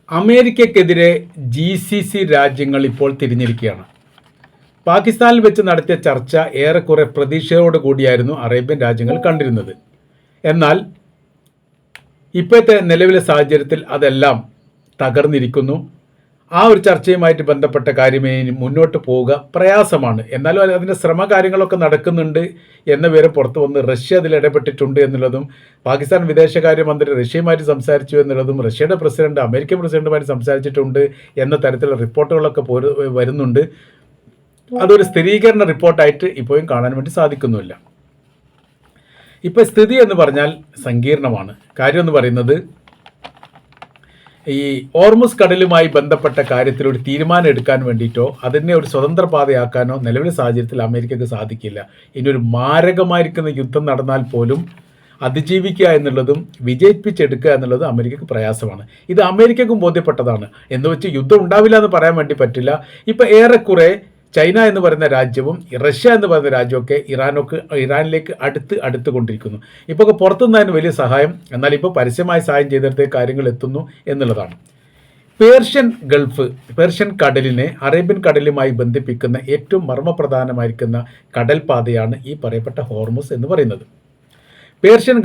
അമേരിക്കക്കെതിരെ GCC രാജ്യങ്ങൾ ഇപ്പോൾ തിരിഞ്ഞിരിക്കുകയാണ്. പാകിസ്ഥാനിൽ വെച്ച് നടത്തിയ ചർച്ച ഏറെക്കുറെ പ്രതീക്ഷയോടുകൂടിയായിരുന്നു അറേബ്യൻ രാജ്യങ്ങൾ കണ്ടിരുന്നത്. എന്നാൽ ഇപ്പോഴത്തെ നിലവിലെ സാഹചര്യത്തിൽ അതെല്ലാം തകർന്നിരിക്കുന്നു. ആ ഒരു ചർച്ചയുമായിട്ട് ബന്ധപ്പെട്ട കാര്യമേ മുന്നോട്ട് പോവുക പ്രയാസമാണ്. എന്നാലും അതിൻ്റെ ശ്രമകാര്യങ്ങളൊക്കെ നടക്കുന്നുണ്ട് എന്ന വിവരം പുറത്തു വന്ന് റഷ്യ അതിൽ ഇടപെട്ടിട്ടുണ്ട് എന്നുള്ളതും, പാകിസ്ഥാൻ വിദേശകാര്യമന്ത്രി റഷ്യയുമായിട്ട് സംസാരിച്ചു എന്നുള്ളതും, റഷ്യയുടെ പ്രസിഡന്റ് അമേരിക്കൻ പ്രസിഡന്റുമായിട്ട് സംസാരിച്ചിട്ടുണ്ട് എന്ന തരത്തിലുള്ള റിപ്പോർട്ടുകളൊക്കെ വരുന്നുണ്ട്. അതൊരു സ്ഥിരീകരണ റിപ്പോർട്ടായിട്ട് ഇപ്പോഴും കാണാൻ വേണ്ടി സാധിക്കുന്നില്ല. ഇപ്പോൾ സ്ഥിതി എന്ന് പറഞ്ഞാൽ സങ്കീർണമാണ്. കാര്യം എന്ന് പറയുന്നത്, ഈ ഹോർമുസ് കടലുമായി ബന്ധപ്പെട്ട കാര്യത്തിൽ ഒരു തീരുമാനം എടുക്കാൻ വേണ്ടിയിട്ടോ അതിനെ ഒരു സ്വതന്ത്ര പാതയാക്കാനോ നിലവിലെ സാഹചര്യത്തിൽ അമേരിക്കക്ക് സാധിക്കില്ല. ഇനി ഒരു മാരകമായിരിക്കുന്ന യുദ്ധം നടന്നാൽ പോലും അതിജീവിക്കുക എന്നുള്ളതും വിജയിപ്പിച്ചെടുക്കുക എന്നുള്ളതും അമേരിക്കക്ക് പ്രയാസമാണ്. ഇത് അമേരിക്കക്കും ബോധ്യപ്പെട്ടതാണ്. എന്ന് വെച്ച് യുദ്ധം ഉണ്ടാവില്ല എന്ന് പറയാൻ വേണ്ടി പറ്റില്ല. ഇപ്പോൾ ഏറെക്കുറെ ചൈന എന്ന് പറയുന്ന രാജ്യവും റഷ്യ എന്ന് പറയുന്ന രാജ്യമൊക്കെ ഇറാനിലേക്ക് അടുത്ത് കൊണ്ടിരിക്കുന്നു. ഇപ്പോൾ പുറത്തുനിന്നതിന് വലിയ സഹായം, എന്നാൽ ഇപ്പോൾ പരസ്യമായ സഹായം ചെയ്തെടുത്ത കാര്യങ്ങൾ എത്തുന്നു എന്നുള്ളതാണ്. പേർഷ്യൻ കടലിനെ അറേബ്യൻ കടലുമായി ബന്ധിപ്പിക്കുന്ന ഏറ്റവും മർമ്മപ്രധാനമായിരിക്കുന്ന കടൽ പാതയാണ് ഈ പറയപ്പെട്ട ഹോർമുസ് എന്ന് പറയുന്നത്. പേർഷ്യൻ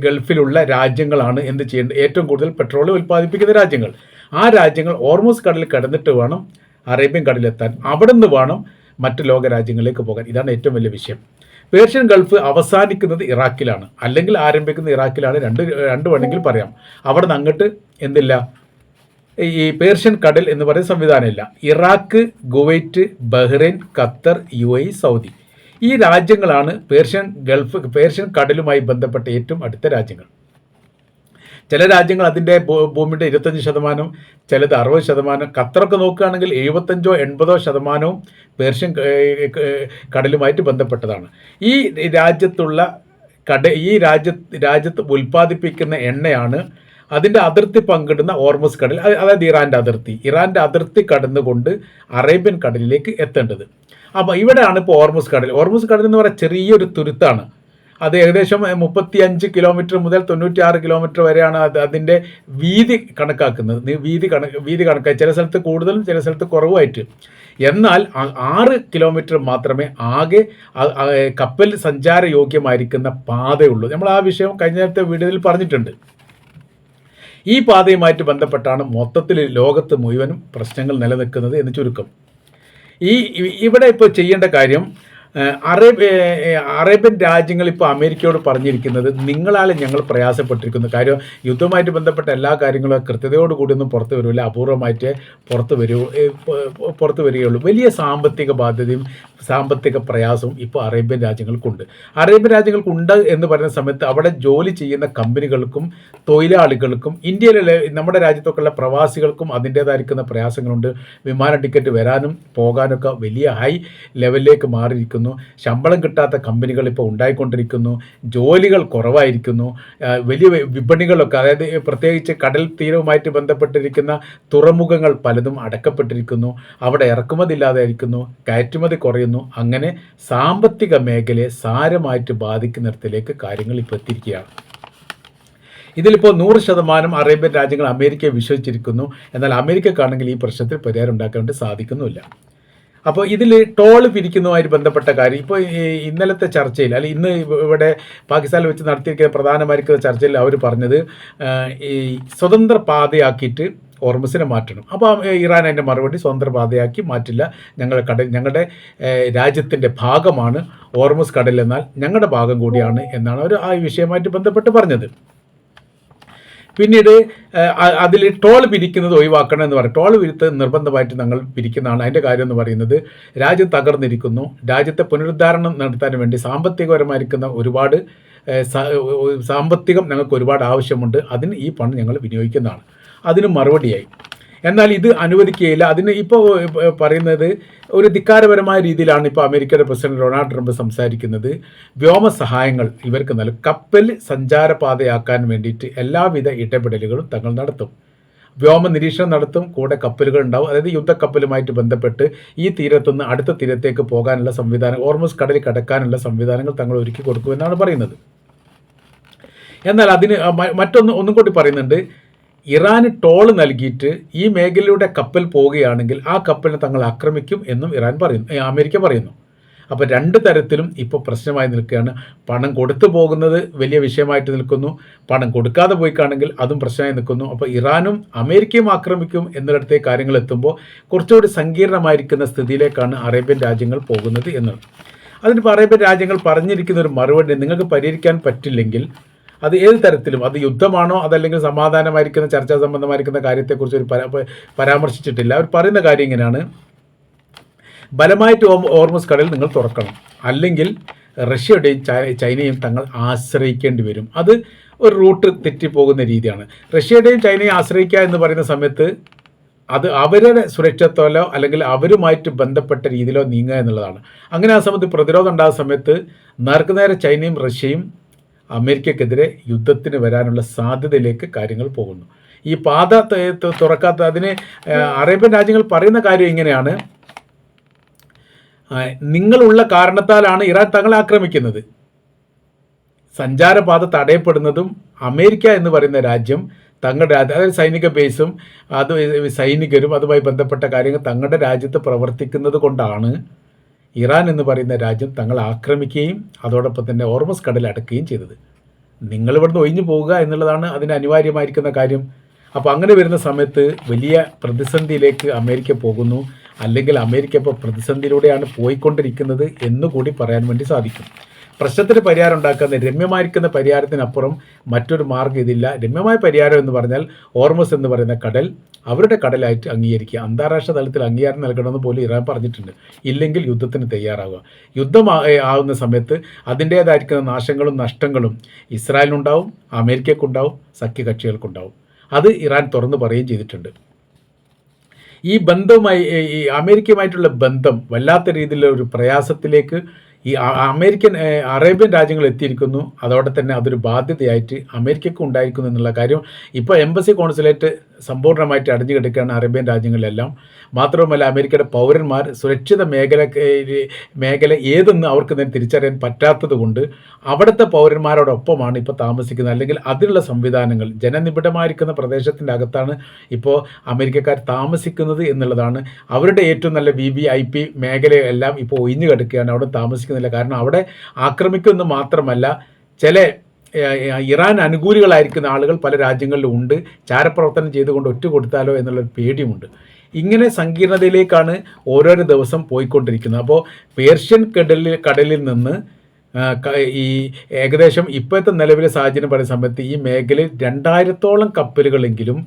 ഗൾഫിലുള്ള രാജ്യങ്ങളാണ് എന്ത് ചെയ്യേണ്ടത്? ഏറ്റവും കൂടുതൽ പെട്രോൾ ഉൽപ്പാദിപ്പിക്കുന്ന രാജ്യങ്ങൾ. ആ രാജ്യങ്ങൾ ഹോർമുസ് കടലിൽ കടന്നിട്ട് വേണം അറേബ്യൻ കടലിലെത്താൻ. അവിടെ നിന്ന് വേണം മറ്റ് ലോക രാജ്യങ്ങളിലേക്ക് പോകാൻ. ഇതാണ് ഏറ്റവും വലിയ വിഷയം. പേർഷ്യൻ ഗൾഫ് അവസാനിക്കുന്നത് ഇറാഖിലാണ്, അല്ലെങ്കിൽ ആരംഭിക്കുന്നത് ഇറാഖിലാണ്. രണ്ട് വേണമെങ്കിൽ പറയാം. അവിടെ നിന്ന് അങ്ങോട്ട് എന്തില്ല, ഈ പേർഷ്യൻ കടൽ എന്ന് പറയുന്ന സംവിധാനമില്ല. Iraq, Kuwait, Bahrain, Qatar, UAE, Saudi, ഈ രാജ്യങ്ങളാണ് പേർഷ്യൻ കടലുമായി ബന്ധപ്പെട്ട ഏറ്റവും അടുത്ത രാജ്യങ്ങൾ. ചില രാജ്യങ്ങൾ അതിൻ്റെ ഭൂമിയുടെ 25%, ചിലത് 60%. ഖത്തറൊക്കെ നോക്കുകയാണെങ്കിൽ 75-80% പേർഷ്യൻ കടലുമായിട്ട് ബന്ധപ്പെട്ടതാണ്. ഈ രാജ്യത്ത് ഉൽപ്പാദിപ്പിക്കുന്ന എണ്ണയാണ് അതിൻ്റെ അതിർത്തി പങ്കിടുന്ന ഹോർമുസ് കടൽ, അതായത് ഇറാൻ്റെ അതിർത്തി കടന്നുകൊണ്ട് അറേബ്യൻ കടലിലേക്ക് എത്തേണ്ടത്. അപ്പോൾ ഇവിടെയാണ് ഇപ്പോൾ ഹോർമുസ് കടൽ എന്ന് പറയുന്ന ചെറിയൊരു തുരുത്താണ്. അത് ഏകദേശം 35 കിലോമീറ്റർ മുതൽ 96 കിലോമീറ്റർ വരെയാണ് അതിൻ്റെ വീതി കണക്കാക്കുന്നത്. വീതി കണക്കാക്കി ചില സ്ഥലത്ത് കൂടുതലും ചില സ്ഥലത്ത് കുറവുമായിട്ട്. എന്നാൽ 6 കിലോമീറ്റർ മാത്രമേ ആകെ കപ്പൽ സഞ്ചാരയോഗ്യമായിരിക്കുന്ന പാതയുള്ളൂ. നമ്മൾ ആ വിഷയം കഴിഞ്ഞ നേരത്തെ വീഡിയോയിൽ പറഞ്ഞിട്ടുണ്ട്. ഈ പാതയുമായിട്ട് ബന്ധപ്പെട്ടാണ് മൊത്തത്തിൽ ലോകത്ത് മുഴുവനും പ്രശ്നങ്ങൾ നിലനിൽക്കുന്നത് എന്ന് ചുരുക്കം. ഇവിടെ ഇപ്പോൾ ചെയ്യേണ്ട കാര്യം, അറേബ്യൻ രാജ്യങ്ങൾ ഇപ്പോൾ അമേരിക്കയോട് പറഞ്ഞിരിക്കുന്നത്, നിങ്ങളാൽ ഞങ്ങൾ പ്രയാസപ്പെട്ടിരിക്കുന്നു. കാര്യം യുദ്ധവുമായിട്ട് ബന്ധപ്പെട്ട എല്ലാ കാര്യങ്ങളും കൃത്യതയോടുകൂടിയൊന്നും പുറത്തു വരില്ല, അപൂർവമായിട്ട് പുറത്തു വരികയുള്ളൂ. വലിയ സാമ്പത്തിക ബാധ്യതയും സാമ്പത്തിക പ്രയാസവും ഇപ്പോൾ അറേബ്യൻ രാജ്യങ്ങൾക്കുണ്ട് എന്ന് പറയുന്ന സമയത്ത് അവിടെ ജോലി ചെയ്യുന്ന കമ്പനികൾക്കും തൊഴിലാളികൾക്കും ഇന്ത്യയിലെ നമ്മുടെ രാജ്യത്തൊക്കെയുള്ള പ്രവാസികൾക്കും അതിൻ്റേതായിരിക്കുന്ന പ്രയാസങ്ങളുണ്ട്. വിമാന ടിക്കറ്റ് വരാനും പോകാനൊക്കെ വലിയ ഹൈ ലെവലിലേക്ക് മാറിയിരിക്കുന്നു. ശമ്പളം കിട്ടാത്ത കമ്പനികൾ ഇപ്പോൾ ഉണ്ടായിക്കൊണ്ടിരിക്കുന്നു. ജോലികൾ കുറവായിരിക്കുന്നു. വലിയ വിപണികളൊക്കെ, അതായത് പ്രത്യേകിച്ച് കടൽ തീരവുമായിട്ട് ബന്ധപ്പെട്ടിരിക്കുന്ന തുറമുഖങ്ങൾ പലതും അടക്കപ്പെട്ടിരിക്കുന്നു. അവിടെ ഇറക്കുമതി ഇല്ലാതായിരിക്കുന്നു, കയറ്റുമതി കുറയുന്നു. അങ്ങനെ സാമ്പത്തിക മേഖലയെ സാരമായിട്ട് ബാധിക്കുന്നിടത്തിലേക്ക് കാര്യങ്ങൾ ഇപ്പോൾ എത്തിയിരിക്കുകയാണ്. ഇതിലിപ്പോൾ 100% അറേബ്യൻ രാജ്യങ്ങൾ അമേരിക്കയെ വിശ്വസിച്ചിരിക്കുന്നു. എന്നാൽ അമേരിക്കക്കാണെങ്കിൽ ഈ പ്രശ്നത്തിൽ പരിഹാരം ഉണ്ടാക്കാൻ വേണ്ടി സാധിക്കുന്നുമില്ല. അപ്പോൾ ഇതിൽ ടോൾ പിരിക്കുന്നതുമായിട്ട് ബന്ധപ്പെട്ട കാര്യം ഇപ്പോൾ ഇന്നലത്തെ ചർച്ചയിൽ, അല്ലെങ്കിൽ ഇന്ന് ഇവിടെ പാകിസ്ഥാനിൽ വെച്ച് നടത്തിയിരിക്കുന്ന പ്രധാനമായിരിക്കുന്ന ചർച്ചയിൽ അവർ പറഞ്ഞത്, ഈ സ്വതന്ത്ര പാതയാക്കിയിട്ട് ഹോർമുസിനെ മാറ്റണം. അപ്പോൾ ഇറാൻ അതിൻ്റെ മറുപടി, സ്വതന്ത്ര പാതയാക്കി മാറ്റില്ല, ഞങ്ങളുടെ രാജ്യത്തിൻ്റെ ഭാഗമാണ് ഹോർമുസ് കടൽ, എന്നാൽ ഞങ്ങളുടെ ഭാഗം കൂടിയാണ് എന്നാണ് അവർ ആ വിഷയമായിട്ട് ബന്ധപ്പെട്ട് പറഞ്ഞത്. പിന്നീട് അതിൽ ടോൾ പിരിക്കുന്നത് ഒഴിവാക്കണം എന്ന് പറയും. ടോൾ നിർബന്ധമായിട്ട് ഞങ്ങൾ പിരിക്കുന്നതാണ്. അതിൻ്റെ കാര്യം എന്ന് പറയുന്നത്, രാജ്യം തകർന്നിരിക്കുന്നു, രാജ്യത്തെ പുനരുദ്ധാരണം നടത്താൻ വേണ്ടി സാമ്പത്തികപരമായിരിക്കുന്ന ഒരുപാട് സാമ്പത്തികം ഞങ്ങൾക്ക് ഒരുപാട് ആവശ്യമുണ്ട്, അതിന് ഈ പണം ഞങ്ങൾ വിനിയോഗിക്കുന്നതാണ്. അതിന് മറുപടിയായി. എന്നാൽ ഇത് അനുവദിക്കുകയില്ല. അതിന് ഇപ്പോൾ പറയുന്നത് ഒരു ധിക്കാരപരമായ രീതിയിലാണ് ഇപ്പോൾ അമേരിക്കയുടെ പ്രസിഡന്റ് ഡൊണാൾഡ് ട്രംപ് സംസാരിക്കുന്നത്. വ്യോമ സഹായങ്ങൾ ഇവർക്ക് നൽകും, കപ്പൽ സഞ്ചാരപാതയാക്കാൻ വേണ്ടിയിട്ട് എല്ലാവിധ ഇടപെടലുകളും തങ്ങൾ നടത്തും. വ്യോമ നിരീക്ഷണം നടത്തും, കൂടെ കപ്പലുകൾ ഉണ്ടാവും. അതായത് യുദ്ധക്കപ്പലുമായിട്ട് ബന്ധപ്പെട്ട് ഈ തീരത്തുനിന്ന് അടുത്ത തീരത്തേക്ക് പോകാനുള്ള സംവിധാനം, ഹോർമുസ് കടലിൽ കടക്കാനുള്ള സംവിധാനങ്ങൾ തങ്ങൾ ഒരുക്കി കൊടുക്കുമെന്നാണ് പറയുന്നത്. എന്നാൽ അതിന് ഒന്നും കൂടി പറയുന്നുണ്ട്, ഇറാന് ടോള് നൽകിയിട്ട് ഈ മേഖലയിലൂടെ കപ്പൽ പോവുകയാണെങ്കിൽ ആ കപ്പലിനെ തങ്ങൾ ആക്രമിക്കും എന്നും അമേരിക്ക പറയുന്നു. അപ്പോൾ രണ്ട് തരത്തിലും ഇപ്പോൾ പ്രശ്നമായി നിൽക്കുകയാണ്. പണം കൊടുത്തു പോകുന്നത് വലിയ വിഷയമായിട്ട് നിൽക്കുന്നു, പണം കൊടുക്കാതെ പോയിക്കാണെങ്കിൽ അതും പ്രശ്നമായി നിൽക്കുന്നു. അപ്പോൾ ഇറാനും അമേരിക്കയും ആക്രമിക്കും എന്നിടത്തേക്ക് കാര്യങ്ങൾ എത്തുമ്പോൾ കുറച്ചുകൂടി സങ്കീർണമായിരിക്കുന്ന സ്ഥിതിയിലേക്കാണ് അറേബ്യൻ രാജ്യങ്ങൾ പോകുന്നത് എന്നത്. അതിനിപ്പോൾ അറേബ്യൻ രാജ്യങ്ങൾ പറഞ്ഞിരിക്കുന്ന ഒരു മറുപടി, നിങ്ങൾക്ക് പരിഹരിക്കാൻ പറ്റില്ലെങ്കിൽ അത് ഏത് തരത്തിലും, അത് യുദ്ധമാണോ അതല്ലെങ്കിൽ സമാധാനമായിരിക്കുന്ന ചർച്ചാ സംബന്ധമായിരിക്കുന്ന കാര്യത്തെക്കുറിച്ച് ഒരു പരാമർശിച്ചിട്ടില്ല. അവർ പറയുന്ന കാര്യം ഇങ്ങനെയാണ്: ബലമായിട്ട് ഹോർമുസ് കടൽ നിങ്ങൾ തുറക്കണം, അല്ലെങ്കിൽ റഷ്യയുടെയും ചൈനയും തങ്ങൾ ആശ്രയിക്കേണ്ടി വരും. അത് ഒരു റൂട്ട് തെറ്റിപ്പോകുന്ന രീതിയാണ്. റഷ്യയുടെയും ചൈനയും ആശ്രയിക്കുക എന്ന് പറയുന്ന സമയത്ത് അത് അവരുടെ സുരക്ഷത്തോലോ അല്ലെങ്കിൽ അവരുമായിട്ട് ബന്ധപ്പെട്ട രീതിയിലോ നീങ്ങുക എന്നുള്ളതാണ്. അങ്ങനെ ആ സമയത്ത് പ്രതിരോധം ഉണ്ടാകുന്ന സമയത്ത് നേർക്കുനേരെ ചൈനയും റഷ്യയും അമേരിക്കക്കെതിരെ യുദ്ധത്തിന് വരാനുള്ള സാധ്യതയിലേക്ക് കാര്യങ്ങൾ പോകുന്നു. ഈ പാത തുറക്കാത്ത അതിന് അറേബ്യൻ രാജ്യങ്ങൾ പറയുന്ന കാര്യം ഇങ്ങനെയാണ്: നിങ്ങളുള്ള കാരണത്താലാണ് ഇറാൻ തങ്ങളെ ആക്രമിക്കുന്നത്. സഞ്ചാരപാത തടയപ്പെടുന്നതും അമേരിക്ക എന്ന് പറയുന്ന രാജ്യം തങ്ങളുടെ, അതായത് സൈനിക ബേസും അത് സൈനികരും അതുമായി ബന്ധപ്പെട്ട കാര്യങ്ങൾ തങ്ങളുടെ രാജ്യത്ത് പ്രവർത്തിക്കുന്നത് കൊണ്ടാണ് ഇറാൻ എന്ന് പറയുന്ന രാജ്യം തങ്ങൾ ആക്രമിക്കുകയും അതോടൊപ്പം തന്നെ ഹോർമുസ് കടൽ അടക്കുകയും ചെയ്തത്. നിങ്ങൾ ഇവിടുന്ന് ഒഴിഞ്ഞു പോവുക എന്നുള്ളതാണ് അതിന് അനിവാര്യമായിരിക്കുന്ന കാര്യം. അപ്പോൾ അങ്ങനെ വരുന്ന സമയത്ത് വലിയ പ്രതിസന്ധിയിലേക്ക് അമേരിക്ക പോകുന്നു, അല്ലെങ്കിൽ അമേരിക്ക ഇപ്പോൾ പ്രതിസന്ധിയിലൂടെയാണ് പോയിക്കൊണ്ടിരിക്കുന്നത് എന്നുകൂടി പറയാൻ വേണ്ടി സാധിക്കും. പ്രശ്നത്തിന് പരിഹാരം ഉണ്ടാക്കുന്ന രമ്യമായിരിക്കുന്ന പരിഹാരത്തിനപ്പുറം മറ്റൊരു മാർഗ്ഗം ഇതില്ല. രമ്യമായ പരിഹാരം എന്ന് പറഞ്ഞാൽ ഹോർമുസ് എന്ന് പറയുന്ന കടൽ അവരുടെ കടലായിട്ട് അംഗീകരിക്കുക, അന്താരാഷ്ട്ര തലത്തിൽ അംഗീകാരം നൽകണമെന്ന് പോലും ഇറാൻ പറഞ്ഞിട്ടുണ്ട്. ഇല്ലെങ്കിൽ യുദ്ധത്തിന് തയ്യാറാവുക. യുദ്ധം ആവുന്ന സമയത്ത് അതിൻ്റേതായിരിക്കുന്ന നാശങ്ങളും നഷ്ടങ്ങളും ഇസ്രായേലിനുണ്ടാവും, അമേരിക്കക്കുണ്ടാവും, സഖ്യകക്ഷികൾക്കുണ്ടാവും. അത് ഇറാൻ തുറന്നു പറയുകയും ചെയ്തിട്ടുണ്ട്. ഈ ബന്ധവുമായി, ഈ അമേരിക്കയുമായിട്ടുള്ള ബന്ധം വല്ലാത്ത രീതിയിലുള്ള ഒരു പ്രയാസത്തിലേക്ക് ഈ അറേബ്യൻ രാജ്യങ്ങൾ എത്തിയിരിക്കുന്നു. അതോടെ തന്നെ അതൊരു ബാധ്യതയായിട്ട് അമേരിക്കയ്ക്ക് ഉണ്ടായിരിക്കുന്നു എന്നുള്ള കാര്യം ഇപ്പോൾ എംബസി കോൺസുലേറ്റ് സമ്പൂർണ്ണമായിട്ട് അടഞ്ഞു കിടക്കുകയാണ് അറേബ്യൻ രാജ്യങ്ങളിലെല്ലാം. മാത്രവുമല്ല അമേരിക്കയുടെ പൗരന്മാർ സുരക്ഷിത മേഖല ഏതെന്ന് അവർക്ക് തന്നെ തിരിച്ചറിയാൻ പറ്റാത്തത് കൊണ്ട് അവിടുത്തെ പൗരന്മാരോടൊപ്പമാണ് ഇപ്പോൾ താമസിക്കുന്നത്. അല്ലെങ്കിൽ അതിനുള്ള സംവിധാനങ്ങൾ, ജനനിബിഡമായിരിക്കുന്ന പ്രദേശത്തിൻ്റെ അകത്താണ് ഇപ്പോൾ അമേരിക്കക്കാർ താമസിക്കുന്നത് എന്നുള്ളതാണ്. അവരുടെ ഏറ്റവും നല്ല VIP മേഖലയെല്ലാം ഇപ്പോൾ ഒഴിഞ്ഞു കിടക്കുകയാണ്, അവിടെ താമസിക്കുന്നില്ല. കാരണം അവിടെ ആക്രമിക്കുമെന്ന് മാത്രമല്ല, ചില ഇറാൻ അനുകൂലികളായിരിക്കുന്ന ആളുകൾ പല രാജ്യങ്ങളിലും ഉണ്ട്. ചാരപ്രവർത്തനം ചെയ്തുകൊണ്ട് ഒറ്റ കൊടുത്താലോ എന്നുള്ളൊരു പേടിയുമുണ്ട്. ഇങ്ങനെ സങ്കീർണതയിലേക്കാണ് ഓരോരോ ദിവസം പോയിക്കൊണ്ടിരിക്കുന്നത്. അപ്പോൾ പേർഷ്യൻ കടലിൽ നിന്ന് ഈ ഏകദേശം ഇപ്പോഴത്തെ നിലവിലെ സാഹചര്യം പറയുന്ന സമയത്ത് ഈ മേഖലയിൽ 2000-ഓളം കപ്പലുകളെങ്കിലും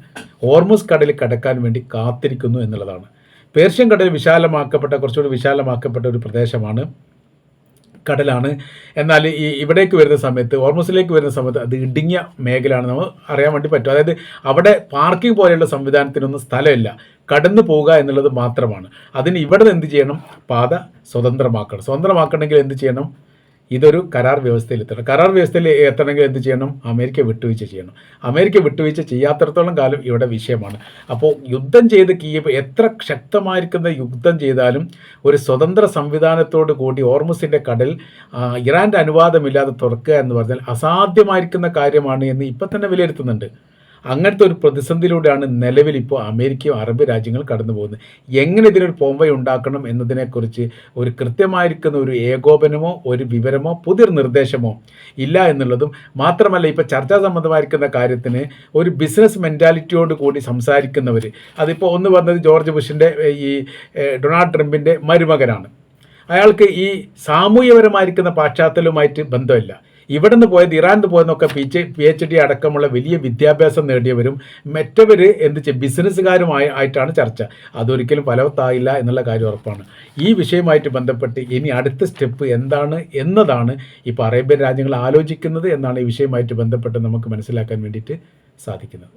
ഹോർമുസ് കടലിൽ കടക്കാൻ വേണ്ടി കാത്തിരിക്കുന്നു എന്നുള്ളതാണ്. പേർഷ്യൻ കടൽ കുറച്ചുകൂടി വിശാലമാക്കപ്പെട്ട ഒരു പ്രദേശമാണ്, കടലാണ്. എന്നാൽ ഈ ഇവിടേക്ക് വരുന്ന സമയത്ത്, ഹോർമുസിലേക്ക് വരുന്ന സമയത്ത് അത് ഇടുങ്ങിയ മേഖലയാണ്, നമ്മൾ അറിയാൻ വേണ്ടി പറ്റും. അതായത് അവിടെ പാർക്കിംഗ് പോലെയുള്ള സംവിധാനത്തിനൊന്നും സ്ഥലമില്ല, കടന്നു പോവുക എന്നുള്ളത് മാത്രമാണ്. അതിന് ഇവിടെ എന്ത് ചെയ്യണം? പാത സ്വതന്ത്രമാക്കണമെങ്കിൽ എന്ത് ചെയ്യണം? ഇതൊരു കരാർ വ്യവസ്ഥയിൽ എത്തണം. കരാർ വ്യവസ്ഥയിൽ എത്തണമെങ്കിൽ എന്ത് ചെയ്യണം? അമേരിക്ക വിട്ടുവീഴ്ച ചെയ്യണം. അമേരിക്ക വിട്ടുവീഴ്ച ചെയ്യാത്തിടത്തോളം കാലം ഇവിടെ വിഷയമാണ്. അപ്പോൾ യുദ്ധം ചെയ്ത് കീവ് എത്ര ശക്തമായിരിക്കുന്ന യുദ്ധം ചെയ്താലും ഒരു സ്വതന്ത്ര സംവിധാനത്തോടു കൂടി ഹോർമുസിൻ്റെ കടൽ ഇറാൻ്റെ അനുവാദമില്ലാതെ തുറക്കുക എന്ന് പറഞ്ഞാൽ അസാധ്യമായിരിക്കുന്ന കാര്യമാണ് എന്ന് ഇപ്പം തന്നെ വിലയിരുത്തുന്നുണ്ട്. അങ്ങനത്തെ ഒരു പ്രതിസന്ധിയിലൂടെയാണ് നിലവിൽ ഇപ്പോൾ അമേരിക്കയും അറബ് രാജ്യങ്ങൾ കടന്നു പോകുന്നത്. എങ്ങനെ ഇതിനൊരു പോംവഴി ഉണ്ടാക്കണം എന്നതിനെക്കുറിച്ച് ഒരു കൃത്യമായിരിക്കുന്ന ഒരു ഏകോപനമോ ഒരു വിവരമോ പുതിയൊരു നിർദ്ദേശമോ ഇല്ല എന്നുള്ളതും മാത്രമല്ല, ഇപ്പോൾ ചർച്ചാ സംബന്ധമായിരിക്കുന്ന കാര്യത്തിന് ഒരു ബിസിനസ് മെൻറ്റാലിറ്റിയോട് കൂടി സംസാരിക്കുന്നവർ, അതിപ്പോൾ ഒന്ന് പറഞ്ഞത് ജോർജ് ബുഷിൻ്റെ ഈ ഡൊണാൾഡ് ട്രംപിൻ്റെ മരുമകനാണ്. അയാൾക്ക് ഈ സാമൂഹ്യപരമായിരിക്കുന്ന പാശ്ചാത്തലവുമായിട്ട് ബന്ധമില്ല. ഇവിടെ നിന്ന് പോയത്, ഇറാനിൽ നിന്ന് പോയതെന്നൊക്കെ PhD അടക്കമുള്ള വലിയ വിദ്യാഭ്യാസം നേടിയവരും മറ്റവർ ബിസിനസ്സുകാരുമായിട്ടാണ് ചർച്ച. അതൊരിക്കലും ഫലവത്തായില്ല എന്നുള്ള കാര്യം ഉറപ്പാണ്. ഈ വിഷയമായിട്ട് ബന്ധപ്പെട്ട് ഇനി അടുത്ത സ്റ്റെപ്പ് എന്താണ് എന്നതാണ് ഇപ്പോൾ അറേബ്യൻ രാജ്യങ്ങൾ ആലോചിക്കുന്നത് എന്നാണ് ഈ വിഷയമായിട്ട് ബന്ധപ്പെട്ട് നമുക്ക് മനസ്സിലാക്കാൻ വേണ്ടിയിട്ട് സാധിക്കുന്നത്.